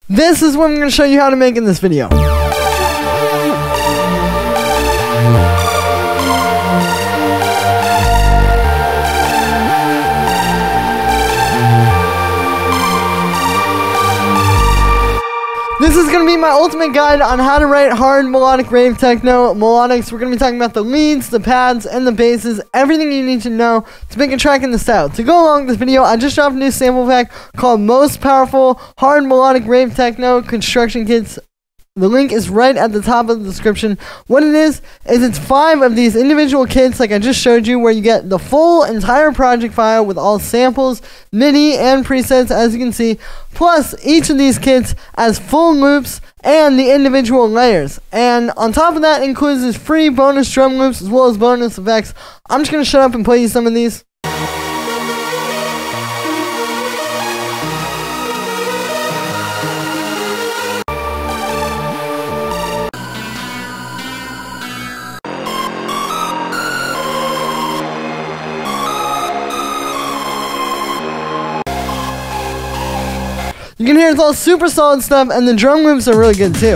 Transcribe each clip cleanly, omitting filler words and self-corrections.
This is what I'm going to show you how to make in this video. This is going to be my ultimate guide on how to write hard melodic rave techno melodics. We're going to be talking about the leads, the pads, and the basses, everything you need to know to make a track in the style. To go along with this video, I just dropped a new sample pack called Most Powerful Hard Melodic Rave Techno Construction Kits. The link is right at the top of the description. What it is it's 5 of these individual kits like I just showed you, where you get the full entire project file with all samples, MIDI, and presets, as you can see, plus each of these kits has full loops and the individual layers. And on top of that includes this free bonus drum loops as well as bonus effects. I'm just going to shut up and play you some of these. You can hear it's all super solid stuff, and the drum loops are really good too.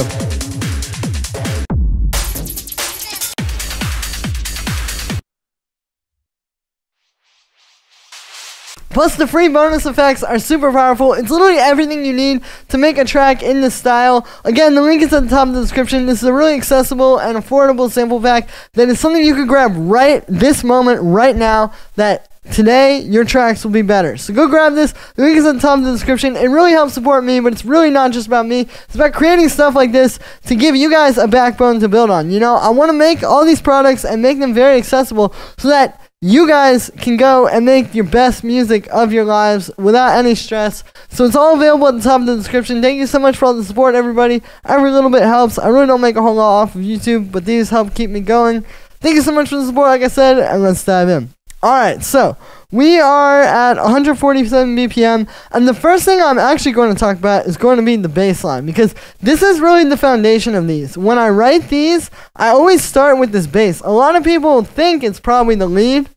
Plus, the free bonus effects are super powerful. It's literally everything you need to make a track in this style. Again, the link is at the top of the description. This is a really accessible and affordable sample pack that is something you could grab right this moment, right now, that today your tracks will be better. So go grab this. The link is at the top of the description. It really helps support me, but it's really not just about me. It's about creating stuff like this to give you guys a backbone to build on. You know, I want to make all these products and make them very accessible so that you guys can go and make your best music of your lives without any stress. So it's all available at the top of the description. Thank you so much for all the support, everybody. Every little bit helps. I really don't make a whole lot off of YouTube, but these help keep me going. Thank you so much for the support, like I said, and let's dive in. Alright, so we are at 147 BPM, and the first thing I'm actually going to talk about is going to be the bass line, because this is really the foundation of these. When I write these, I always start with this bass. A lot of people think it's probably the lead,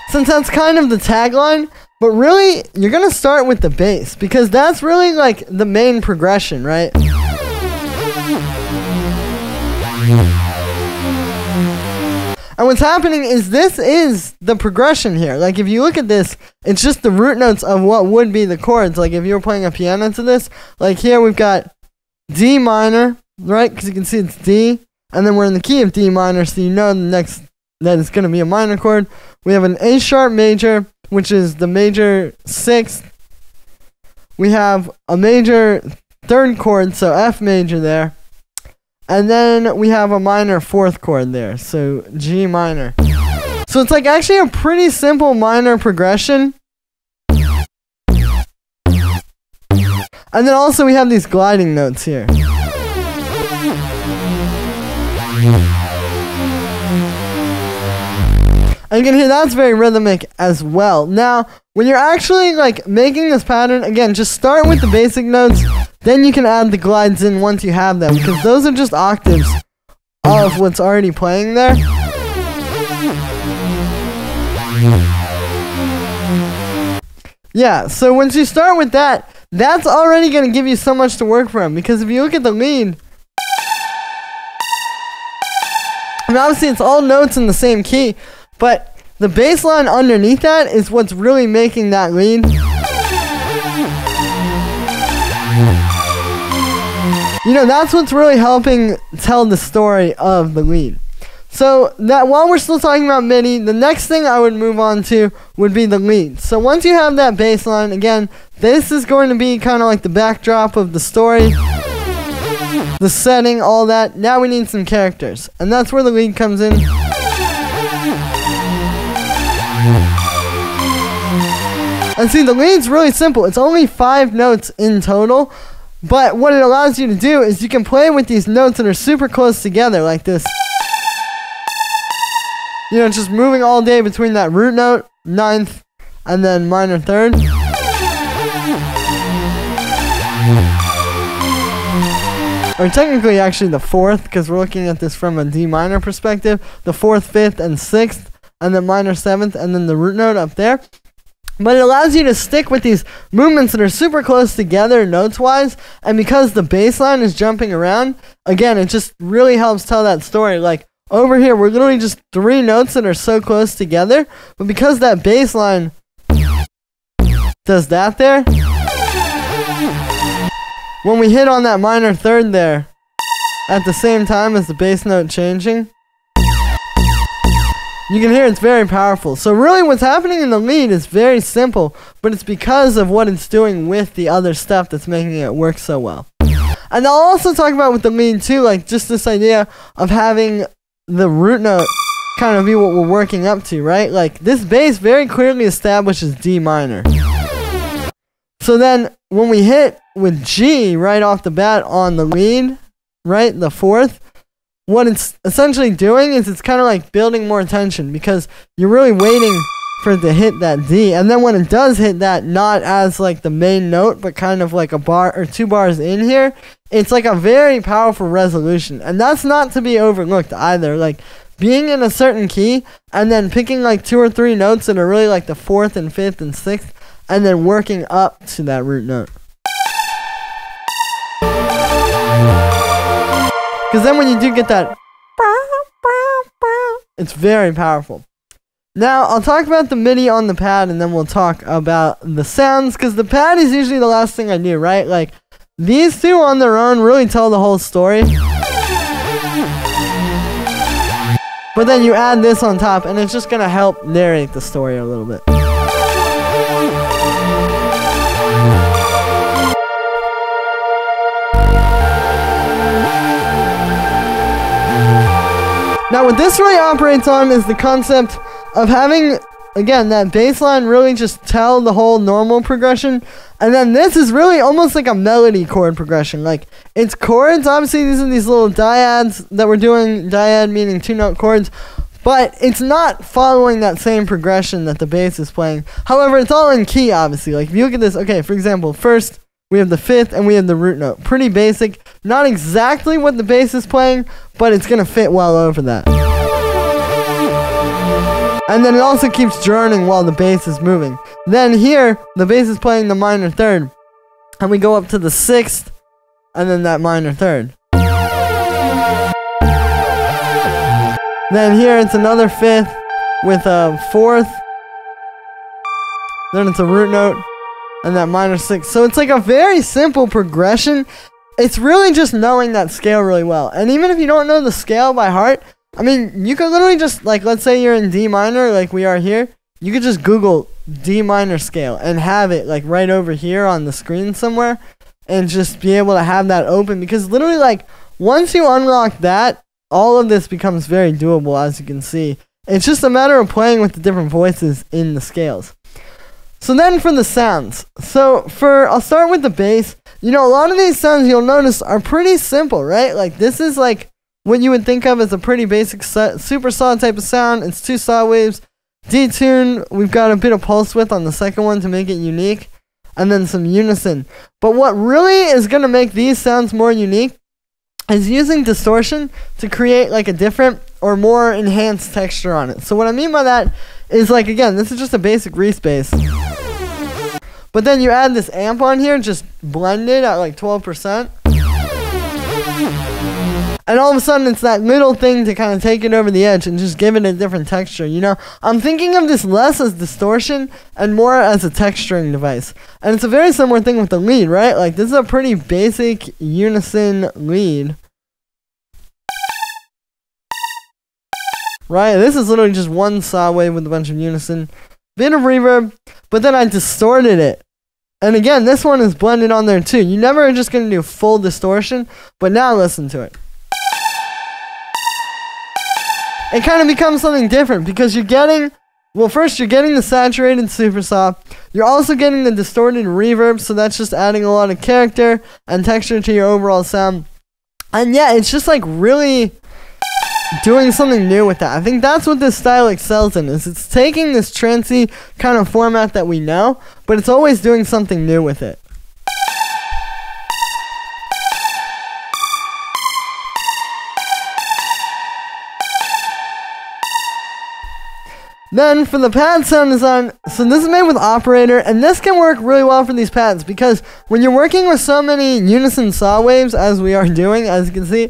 since that's kind of the tagline, but really, you're going to start with the bass, because that's really like the main progression, right? And what's happening is this is the progression here. Like if you look at this, it's just the root notes of what would be the chords. Like if you were playing a piano to this, like here we've got D minor, right? Because you can see it's D, and then we're in the key of D minor, so you know the next that it's going to be a minor chord. We have an A sharp major, which is the major 6th. We have a major 3rd chord, so F major there. And then we have a minor 4th chord there, so G minor. So it's like actually a pretty simple minor progression. And then also we have these gliding notes here. And you can hear that's very rhythmic as well. Now, when you're actually like making this pattern, again, just start with the basic notes. Then you can add the glides in once you have them, because those are just octaves of what's already playing there. Yeah, so once you start with that, that's already going to give you so much to work from, because if you look at the lead, I mean, obviously it's all notes in the same key, but the bass line underneath that is what's really making that lead. You know, that's what's really helping tell the story of the lead. So that while we're still talking about MIDI, the next thing I would move on to would be the lead. So once you have that bass line, again, this is going to be kind of like the backdrop of the story, the setting, all that. Now we need some characters, and that's where the lead comes in. And see, the lead's really simple. It's only 5 notes in total. But what it allows you to do is you can play with these notes that are super close together, like this. You know, just moving all day between that root note, 9th, and then minor 3rd. Or technically actually the 4th, because we're looking at this from a D minor perspective. The 4th, 5th, and 6th, and then minor 7th, and then the root note up there. But it allows you to stick with these movements that are super close together notes-wise, and because the bass line is jumping around, again, it just really helps tell that story. Like, over here, we're literally just 3 notes that are so close together, but because that bass line does that there, when we hit on that minor third there, at the same time as the bass note changing, you can hear it's very powerful. So really what's happening in the lead is very simple, but it's because of what it's doing with the other stuff that's making it work so well. And I'll also talk about with the lead too, like just this idea of having the root note kind of be what we're working up to, right? Like this bass very clearly establishes D minor. So then when we hit with G right off the bat on the lead, right, the 4th, what it's essentially doing is it's kind of like building more tension because you're really waiting for it to hit that D. And then when it does hit that, not as like the main note, but kind of like a bar or 2 bars in here, it's like a very powerful resolution. And that's not to be overlooked either. Like being in a certain key and then picking like 2 or 3 notes that are really like the 4th and 5th and 6th and then working up to that root note. Because then when you do get that, it's very powerful. Now, I'll talk about the MIDI on the pad, and then we'll talk about the sounds, because the pad is usually the last thing I do, right? Like, these 2 on their own really tell the whole story. But then you add this on top, and it's just going to help narrate the story a little bit. Now what this really operates on is the concept of having, again, that bass line really just tell the whole normal progression, and then this is really almost like a melody chord progression. Like, it's chords, obviously these are these little dyads that we're doing, dyad meaning 2-note chords, but it's not following that same progression that the bass is playing. However, it's all in key, obviously. Like, if you look at this, okay, for example, first, we have the 5th and we have the root note. Pretty basic. Not exactly what the bass is playing, but it's going to fit well over that. And then it also keeps droning while the bass is moving. Then here, the bass is playing the minor third. And we go up to the 6th, and then that minor third. Then here it's another 5th with a 4th. Then it's a root note. And that minor 6. So it's like a very simple progression. It's really just knowing that scale really well. And even if you don't know the scale by heart, I mean, you could literally just, like, let's say you're in D minor, like we are here. You could just Google D minor scale and have it, like, right over here on the screen somewhere. And just be able to have that open. Because literally, like, once you unlock that, all of this becomes very doable, as you can see. It's just a matter of playing with the different voices in the scales. So then for the sounds. I'll start with the bass. You know, a lot of these sounds you'll notice are pretty simple, right? Like this is like what you would think of as a pretty basic super saw type of sound. It's 2 saw waves. Detune, we've got a bit of pulse width on the second one to make it unique. And then some unison. But what really is going to make these sounds more unique is using distortion to create like a different or more enhanced texture on it. So what I mean by that is, like, again, this is just a basic respace. But then you add this amp on here, just blended at like 12%. And all of a sudden, it's that little thing to kind of take it over the edge and just give it a different texture, you know? I'm thinking of this less as distortion and more as a texturing device. And it's a very similar thing with the lead, right? Like, this is a pretty basic unison lead. Right? This is literally just 1 saw wave with a bunch of unison. Bit of reverb, but then I distorted it. And again, this one is blended on there too. You never are just going to do full distortion, but now listen to it. It kind of becomes something different because you're getting, well, first you're getting the saturated super saw. You're also getting the distorted reverb, so that's just adding a lot of character and texture to your overall sound. And yeah, it's just like really doing something new with that. I think that's what this style excels in, is it's taking this trancey kind of format that we know, but it's always doing something new with it. Then for the pad sound design, so this is made with Operator, and this can work really well for these pads because when you're working with so many unison saw waves, as we are doing, as you can see,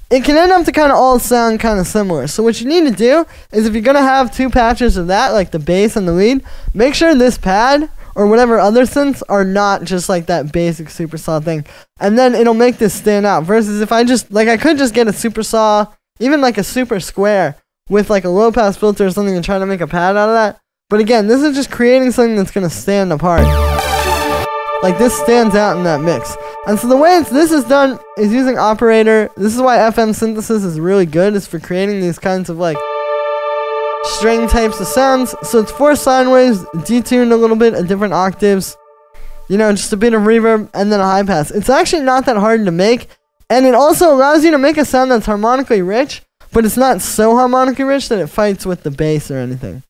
it can end up to kind of all sound kind of similar. So what you need to do is if you're going to have two patches of that, like the bass and the lead, make sure this pad or whatever other synths are not just like that basic super saw thing. And then it'll make this stand out. Versus if I just, like I could just get a super saw, even like a super square, with like a low pass filter or something and try to make a pad out of that. But again, this is just creating something that's going to stand apart. Like this stands out in that mix. And so the way this is done is using Operator. This is why FM synthesis is really good, is for creating these kinds of like string types of sounds. So it's 4 sine waves, detuned a little bit at different octaves. You know, just a bit of reverb and then a high pass. It's actually not that hard to make. And it also allows you to make a sound that's harmonically rich, but it's not so harmonically rich that it fights with the bass or anything.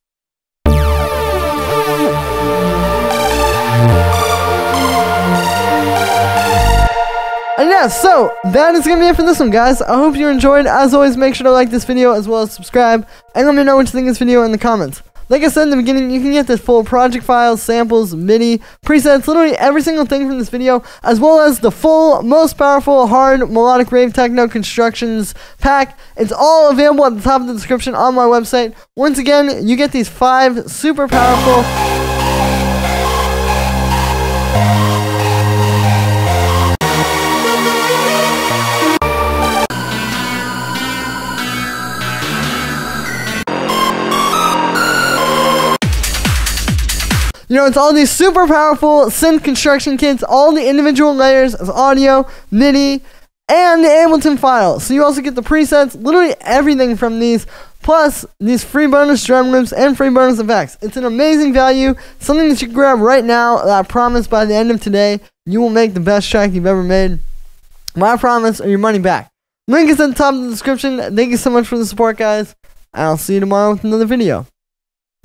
And yeah, so that is going to be it for this one, guys. I hope you enjoyed. As always, make sure to like this video as well as subscribe. And let me know what you think of this video in the comments. Like I said in the beginning, you can get the full project files, samples, MIDI, presets, literally every single thing from this video, as well as the full, most powerful, hard, melodic rave techno constructions pack. It's all available at the top of the description on my website. Once again, you get these 5 super powerful... You know, it's all these super powerful synth construction kits, all the individual layers of audio, MIDI, and the Ableton file. So you also get the presets, literally everything from these, plus these free bonus drum loops and free bonus effects. It's an amazing value, something that you can grab right now that I promise by the end of today, you will make the best track you've ever made. My promise, or your money back. Link is at the top of the description. Thank you so much for the support, guys, and I'll see you tomorrow with another video.